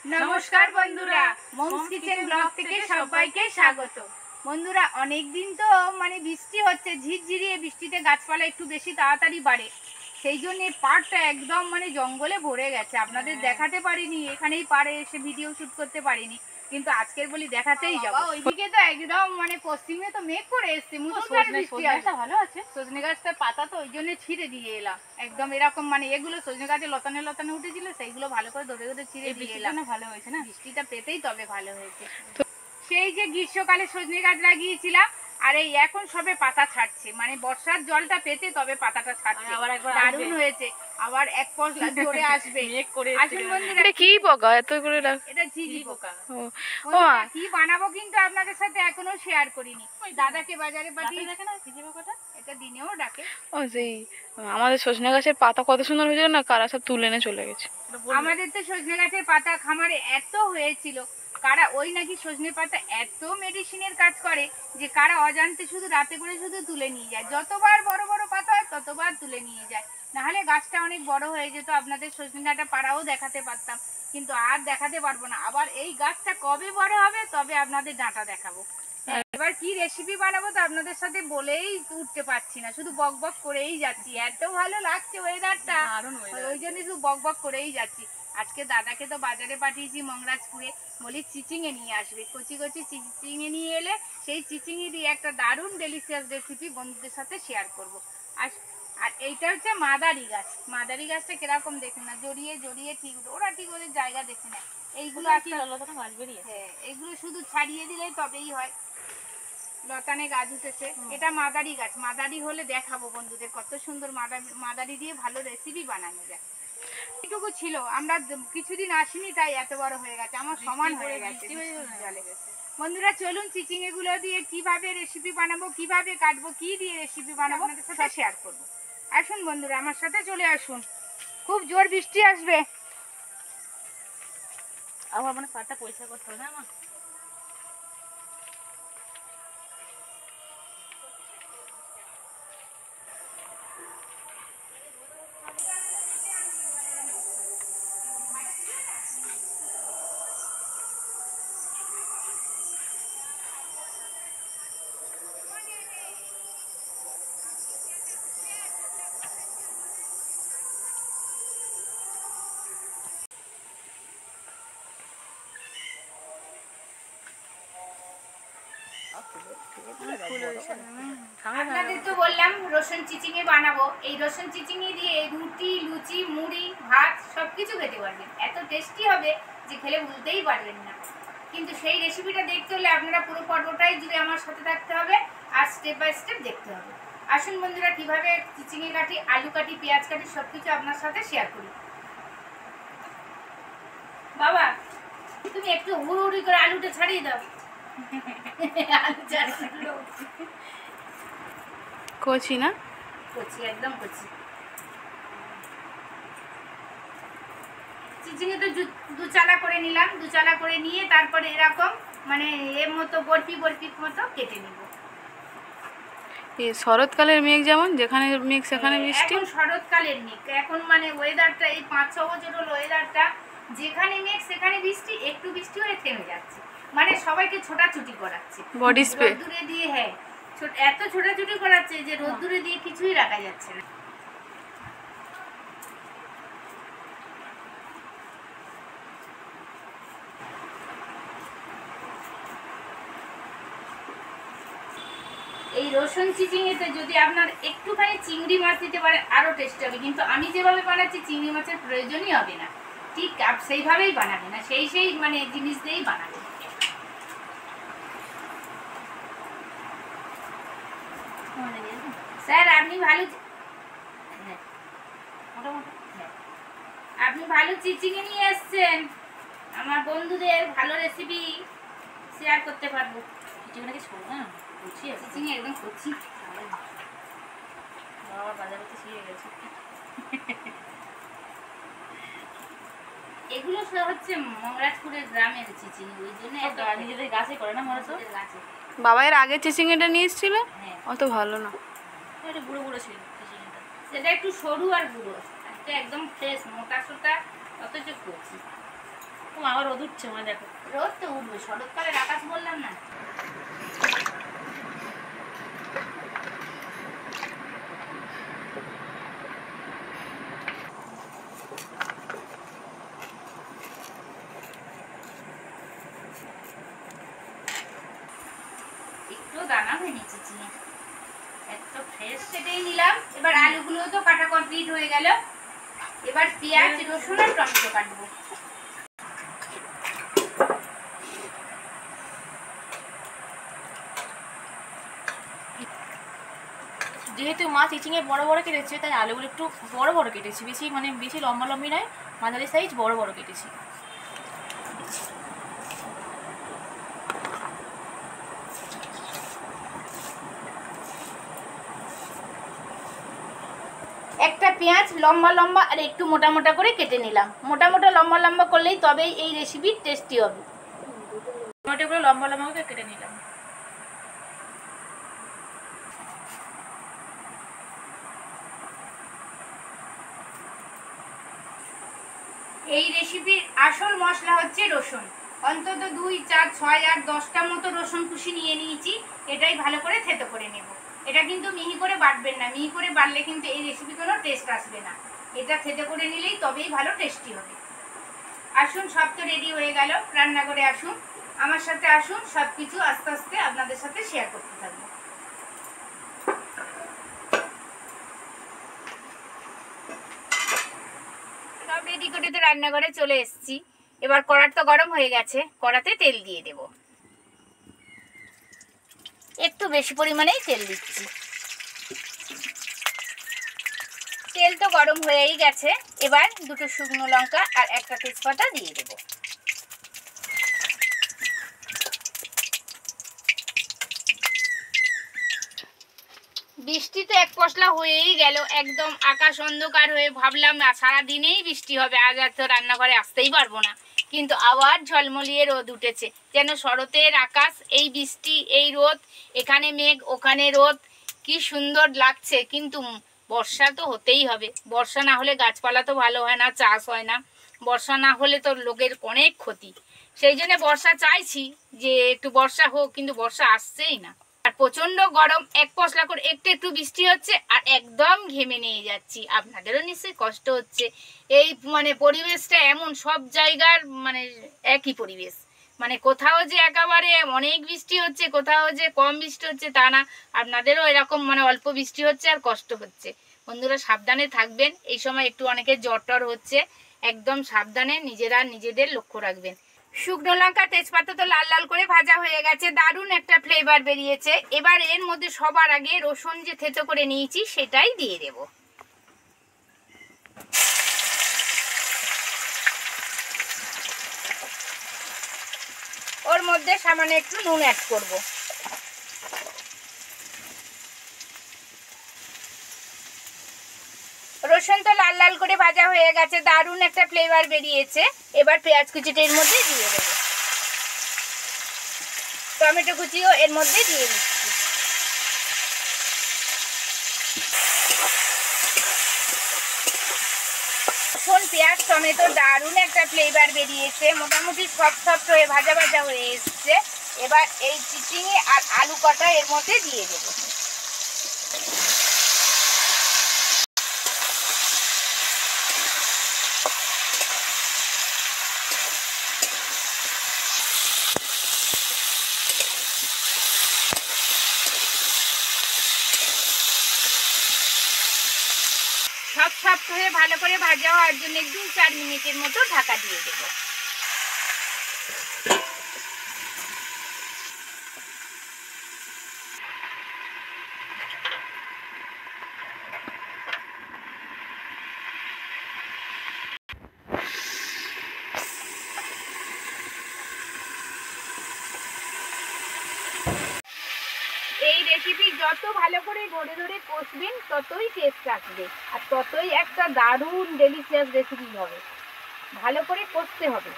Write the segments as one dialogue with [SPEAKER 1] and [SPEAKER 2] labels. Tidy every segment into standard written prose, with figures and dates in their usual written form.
[SPEAKER 1] নমস্কার বন্ধুরা, moms kitchen blog থেকে সবাইকে স্বাগত। বন্ধুরা, অনেক দিন তো বৃষ্টি হচ্ছে, ঝিরঝিরিয়ে বৃষ্টিতে গাছপালা একটু বেশি তাড়াতাড়ি বাড়ে, সেই জন্য পাড়টা একদম জঙ্গলে ভরে গেছে। আপনাদের দেখাতে পারিনি, এখানেই পাড়ে এসে ভিডিও শুট করতে পারিনি, কিন্তু আজকের বলি দেখাতেই যাবো। ওইদিকে তো একদম পশ্চিমে তো মেঘ করে এসছে, ভালো আছে। সজনে গাছটার পাতা তো ওই জন্য ছিঁড়ে দিয়ে এলাম, একদম এরকম এগুলো সজনে গাছে লতানে লতানে উঠেছিল, সেইগুলো ভালো করে ধরে ধরে ছিঁড়ে দিয়ে এলাম। ভালো হয়েছে না, বৃষ্টিটা পেতেই তবে ভালো হয়েছে। সেই যে গ্রীষ্মকালে সজনে গাছ লাগিয়েছিলাম, আর এই এখন সবে পাতা ছাড়ছে, বর্ষার জলটা পেতে তবে পাতাটা ছাড়ছে। দারুণ হয়েছে, আবার এক পশলা জোরে আসবে। আসুন বন্ধুরা,
[SPEAKER 2] এটা কি পোকা এত করে
[SPEAKER 1] এটা ঝিঝি পোকা। কি বানাবো কিন্তু আপনাদের সাথে এখনো শেয়ার করিনি। দাদাকে বাজারে পাঠিয়ে দেখে না ঝিঝি পোকাটা, এটা দিনেও ডাকে।
[SPEAKER 2] ও সেই আমাদের সজনে গাছের পাতা কত সুন্দর হয়েছিল না, কারা সব তুলে এনে চলে গেছে।
[SPEAKER 1] আমাদের তো সজনে গাছের পাতা খামারে এত হয়েছিল, কারা ওই নাকি সজনে পাতা এত মেডিসিনের কাজ করে যে কারা অজান্তে শুধু রাতে করে শুধু তুলে নিয়ে যায়। যতবার বড় বড় পাতা হয় ততবার তুলে নিয়ে যায়, নাহলে গাছটা অনেক বড় হয়ে যেত, আপনাদের সজনে ডাঁটা পাড়াও দেখাতে পারতাম, কিন্তু আর দেখাতে পারবো না। আবার এই গাছটা কবে বড় হবে তবে আপনাদের ডাঁটা দেখাবো। এবার কি রেসিপি বানাবো তো আপনাদের সাথে বলেই উঠতে পারছি না, শুধু বক বক করেই যাচ্ছি। এত ভালো লাগছে ওয়েদারটা, ওই জন্য শুধু বক বক করেই যাচ্ছি। আজকে দাদাকে তো বাজারে পাঠিয়েছি মংরাজপুরে, বলি চিচিঙে নিয়ে আসবে, কচি কচি চিচিঙে নিয়ে এলে সেই চিচিঙে দিয়ে একটা দারুণ ডেলিশিয়াস রেসিপি বন্ধুদের সাথে শেয়ার করব। আর এইটা হচ্ছে মাদারি গাছ। মাদারি গাছটা কিরকম দেখে না, জড়িয়ে জড়িয়ে ঠিক ওরা ঠিক ওদের জায়গা দেখে না। এইগুলো হ্যাঁ, এইগুলো শুধু ছাড়িয়ে দিলেই তবেই হয়। লতানে গাছ উঠেছে, এটা মাদারি গাছ। মাদারি হলে দেখাবো বন্ধুদের, কত সুন্দর মাদারি দিয়ে ভালো রেসিপি বানানো যায়। এটুকু ছিল, আমরা কিছুদিন আসিনি তাই এত বড় হয়ে গেছে, আমার সমান হয়ে গেছে জলে। বন্ধুরা চলুন, চিচিঙে গুলো দিয়ে কিভাবে রেসিপি বানাবো, কিভাবে কাটবো, কি দিয়ে রেসিপি বানাবো সব শেয়ার করবো। আসুন বন্ধুরা, আমার সাথে চলে আসুন। খুব জোর বৃষ্টি আসবে,
[SPEAKER 3] আমার পাটা পরিষ্কার করতে হবে না আমার।
[SPEAKER 1] আপনাদের তো বললাম রসুন চিচিঙে বানাবো। এই রসুন চিচিঙে দিয়ে রুটি, লুচি, মুড়ি, ভাত সবকিছু খেতে পারবেন, এত টেস্টি হবে যে খেলে ভুলতেই পারবেন না। কিন্তু সেই রেসিপিটা দেখতে হলে আপনারা পুরো পর্বটাই জুড়ে আমার সাথে থাকতে হবে আর স্টেপ বাই স্টেপ দেখতে হবে। আসুন বন্ধুরা, কিভাবে চিচিঙে কাটি, আলু কাটি, পেঁয়াজ কাটি সবকিছু আপনার সাথে শেয়ার করি। বাবা, তুমি একটু হুড়ি করে আলুটা ছাড়িয়ে দাও।
[SPEAKER 2] কচি না,
[SPEAKER 1] কচি, একদম কচি। চিচিঙে তো দু চালা করে নিলাম, দু চালা করে নিয়ে তারপরে এরকম এর মতো বরফি বরফির মতো কেটে নিব।
[SPEAKER 2] এই শরৎকালের মেঘ যেমন যেখানে মেঘ সেখানে বৃষ্টি,
[SPEAKER 1] এখন শরৎকালের মেঘ, এখন ওয়েদারটা এই 5-6 বছর হলো ওয়েদারটা, যেখানে মেঘ সেখানে বৃষ্টি, একটু বৃষ্টি হয়ে থেমে যাচ্ছে, সবাইকে ছোটাছুটি করাচ্ছে
[SPEAKER 2] বডি স্প্রে
[SPEAKER 1] রোদ্দুরে দিয়ে। হ্যাঁ, এত ছোটাছুটি করাচ্ছে যে রোদ্দুরে দিয়ে কিছুই রাখা যাচ্ছে না। এই রসুন চিচিঙেতে যদি আপনার একটুখানি চিংড়ি মাছ দিতে পারেন আরো টেস্ট হবে, কিন্তু আমি যেভাবে বানাচ্ছি চিংড়ি মাছের প্রয়োজনই হবে না, ঠিক সেইভাবেই বানাবে না, সেই জিনিস দিয়েই বানাবে। স্যার আপনি ভালো চিচিঙে নিয়ে এসছেন, আমার বন্ধুদের ভালো রেসিপি শেয়ার করতে পারবো।
[SPEAKER 3] চিচিঙে ছোট না,
[SPEAKER 1] চিচিঙে একদম কচি,
[SPEAKER 3] বাবা বাজারে তো শিখে গেছে।
[SPEAKER 1] এগুলো হচ্ছে মংরাজপুরের গ্রামের চিচিঙে, ওই জন্য
[SPEAKER 3] নিজেদের গাছে করে না, মনে হচ্ছে
[SPEAKER 1] গাছে।
[SPEAKER 2] বাবা এর আগে চিচিঙেটা নিয়ে এসেছিল, অত ভালো না,
[SPEAKER 3] এটা বুড়ো বুড়ো ছিল চিচিঙেটা,
[SPEAKER 1] সেটা একটু সরু আর গুঁড়ো, এটা একদম ফ্রেশ মোটা সোটা, অথচ কচি।
[SPEAKER 3] আবার রোদ উঠছে মানে দেখো।
[SPEAKER 1] রোদ তো উঠবে, শরৎকালের আকাশ বললাম না। একটু দানা হয়ে নিচ্ছে চিনি, এত ফ্রেশ সেটাই নিলাম। এবার আলুগুলো তো কাটা কমপ্লিট হয়ে গেল, এবার পেঁয়াজ রসুন আর টমেটো কাটবো।
[SPEAKER 3] যেহেতু মাছ ইচিংয়ে বড় বড় কেটেছে তাই আলুগুলো একটু বড় বড় কেটেছি, বেশি মানে বেশি লম্বা লম্বি নয়, মাঝারি সাইজ বড় বড় কেটেছি।
[SPEAKER 1] একটা পেঁয়াজ লম্বা লম্বা আর একটু মোটা মোটা করে কেটে নিলাম। মোটা মোটা লম্বা লম্বা করলেই তবেই এই রেসিপি টেস্টি হবে।
[SPEAKER 3] টমেটোগুলো লম্বা লম্বা করে কেটে নিলাম।
[SPEAKER 1] এই রেসিপির আসল মশলা হচ্ছে রসুন। অন্তত 2, 4, 6, 8, 10টা মতো রসুন কুচি নিয়ে নিয়েছি। এটাই ভালো করে থেতো করে নেব। এটা কিন্তু মিহি করে বাটবেন না, মিহি করে বাটলে কিন্তু এই রেসিপি কোনো টেস্ট আসবে না। এটা থেতো করে নিলেই তবেই ভালো টেস্টি হবে। আসুন, সব তো রেডি হয়ে গেল, রান্নাঘরে আসুন, আমার সাথে আসুন, সব কিছু আস্তে আস্তে আপনাদের সাথে শেয়ার করতে থাকবো। সব রেডি করে তো রান্নাঘরে চলে এসেছি। এবার কড়াই তো গরম হয়ে গেছে, কড়াতে তেল দিয়ে দেব। একটু বেশি পরিমাণেই তেল দিচ্ছি। তেল তো গরম হয়েই গেছে, এবার 2টো শুকনো লঙ্কা আর একটা তেজপাতা দিয়ে দেব। বৃষ্টি তো এক পশলা হয়েই গেল, একদম আকাশ অন্ধকার হয়ে ভাবলাম সারাদিনেই বৃষ্টি হবে, আজ আর তো রান্নাঘরে আসতেই পারবো না। কিন্তু আবার ঝলমলিয়ে রোদ উঠেছে, যেন শরতের আকাশ, এই বৃষ্টি এই রোদ, এখানে মেঘ ওখানে রোদ, কি সুন্দর লাগছে। কিন্তু বর্ষা তো হতেই হবে, বর্ষা না হলে গাছপালা তো ভালো হয় না, চাষ হয় না। বর্ষা না হলে তো লোকের অনেক ক্ষতি। সেই জন্য বর্ষা চাইছি যে একটু বর্ষা হোক, কিন্তু বর্ষা আসছেই না। আর প্রচন্ড গরম, এক পশলা করে একটু একটু বৃষ্টি হচ্ছে আর একদম ঘেমে নিয়ে যাচ্ছি। আপনাদেরও নিশ্চয়ই কষ্ট হচ্ছে। এই মানে পরিবেশটা এমন, সব জায়গার মানে একই পরিবেশ, মানে কোথাও যে একেবারে অনেক বৃষ্টি হচ্ছে, কোথাও যে কম বৃষ্টি হচ্ছে তা না। আপনাদেরও এরকম মানে অল্প বৃষ্টি হচ্ছে আর কষ্ট হচ্ছে। বন্ধুরা সাবধানে থাকবেন, এই সময় একটু অনেকের জ্বর টর হচ্ছে, একদম সাবধানে নিজেরা নিজেদের লক্ষ্য রাখবেন। শুকনো লঙ্কা তেজপাতা তো লাল লাল করে ভাজা হয়ে গেছে, দারুণ একটা ফ্লেভার বেরিয়েছে। এবার এর মধ্যে সবার আগে রসুন যে থেতো করে নিয়েছি সেটাই দিয়ে দেব। ওর মধ্যে সামান্য একটু নুন অ্যাড করব। রসুন তো লাল লাল করে ভাজা হয়ে গেছে, দারুণ একটা ফ্লেভার বেরিয়েছে। এবার পেঁয়াজ কুচিটা এর মধ্যে দিয়ে দেবো, টমেটো কুচিও এর মধ্যে দিয়ে দিচ্ছি। রসুন পেঁয়াজ টমেটো দারুণ একটা ফ্লেভার বেরিয়েছে, মোটামুটি সফট সফট হয়ে ভাজা ভাজা হয়ে এসছে। এবার এই চিচিঙে আর আলু কটা এর মধ্যে দিয়ে দেবো। সব সফট হয়ে ভালো করে ভাজা হওয়ার জন্য 2-4 মিনিটের মতো ঢাকা দিয়ে দেবো। এই রেসিপি যত ভালো করে ধরে ধরে কষবেন ততই টেস্ট আসবে আর ততই একটা দারুণ ডেলিশিয়াস রেসিপি হবে। ভালো করে কষতে হবে।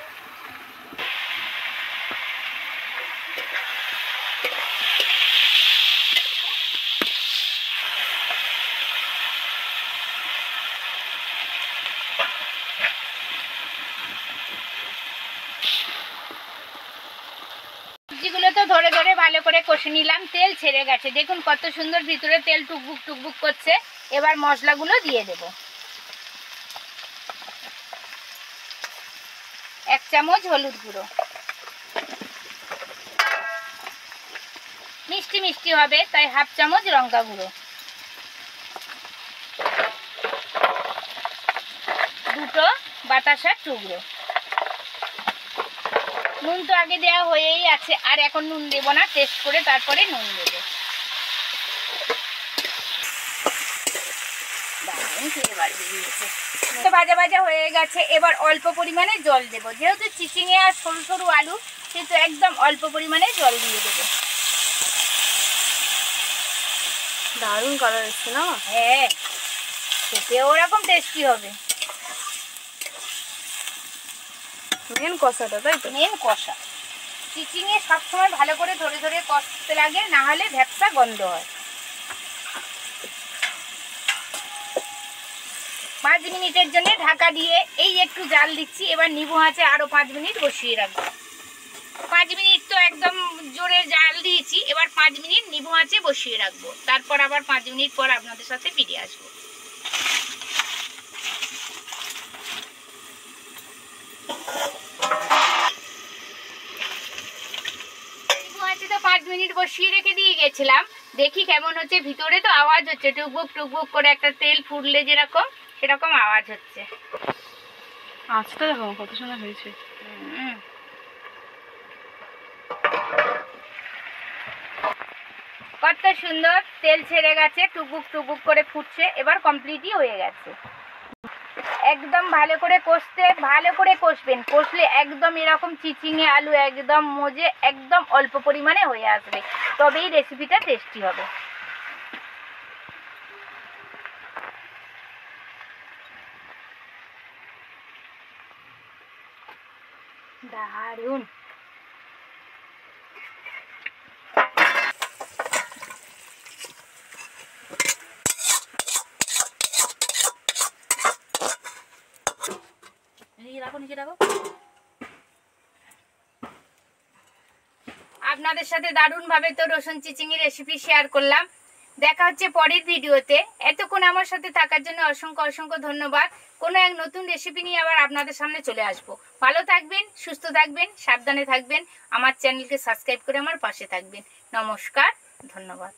[SPEAKER 1] মশলাগুলো তো ধরে ধরে ভালো করে কষে নিলাম, তেল ছেড়ে গেছে, দেখুন কত সুন্দর ভিতরে তেল টুকবুক টুকবুক করছে। এবার মশলাগুলো দিয়ে দেব। 1 চামচ হলুদ গুঁড়ো, মিষ্টি মিষ্টি হবে তাই 1/2 চামচ লঙ্কা গুঁড়ো, 2 বাতাসার টুকরো। নুন তো আগে দেওয়া হয়েই আছে, আর এখন নুন দেব না, টেস্ট করে তারপরে নুন দেব। ভাজা ভাজা হয়ে গেছে, এবার অল্প পরিমাণে জল দেব। যেহেতু চিচিঙে আর সরু সরু আলু, কিন্তু একদম অল্প পরিমাণে জল দিয়ে দেবো।
[SPEAKER 2] দারুণ কালার এসছে না?
[SPEAKER 1] হ্যাঁ, খেতে ওরকম টেস্টি হবে।
[SPEAKER 2] মেন কষাটা, তাই তো?
[SPEAKER 1] মেন কষা। চিচিঙে সবসময় ভালো করে ধরে ধরে কষতে লাগে, না হলে ভ্যাপসা গন্ধ হয়। 5 মিনিটের জন্য ঢাকা দিয়ে এই একটু জাল দিচ্ছি। এবার নিবু আঁচে আরো 5 মিনিট বসিয়ে রাখবো। 5 মিনিট তো একদম জোরে জাল দিয়েছি, এবার 5 মিনিট নিবু আঁচে বসিয়ে রাখবো। তারপর আবার 5 মিনিট পর আপনাদের সাথে ফিরে আসবো। নিবু আঁচে তো 5 মিনিট বসিয়ে রেখে দিয়ে গেছিলাম, দেখি কেমন হচ্ছে। ভিতরে তো আওয়াজ হচ্ছে টুকবুক টুকবুক করে, একটা তেল ফুটলে যেরকম সেরকম আওয়াজ হচ্ছে।
[SPEAKER 2] আঁচটা দেখো কত সুন্দর হয়েছে।
[SPEAKER 1] কত সুন্দর তেল ছেড়ে গেছে, টুকবুক টুকবুক করে ফুটছে। এবার কমপ্লিটই হয়ে গেছে। একদম ভালো করে কষবেন, কষলে একদম এরকম চিচিঙে আলু একদম মজে একদম অল্প পরিমাণে হয়ে আসবে, তবেই রেসিপিটা টেস্টি হবে। দারুণ।
[SPEAKER 3] নিচে রাখো।
[SPEAKER 1] আপনাদের সাথে দারুণভাবে তো রসুন চিচিঙি রেসিপি শেয়ার করলাম। দেখা হচ্ছে পরের ভিডিওতে। এতক্ষণ আমার সাথে থাকার জন্য অসংখ্য অসংখ্য ধন্যবাদ। কোনো এক নতুন রেসিপি নিয়ে আবার আপনাদের সামনে চলে আসবো। ভালো থাকবেন, সুস্থ থাকবেন, সাবধানে থাকবেন। আমার চ্যানেলকে সাবস্ক্রাইব করে আমার পাশে থাকবেন। নমস্কার, ধন্যবাদ।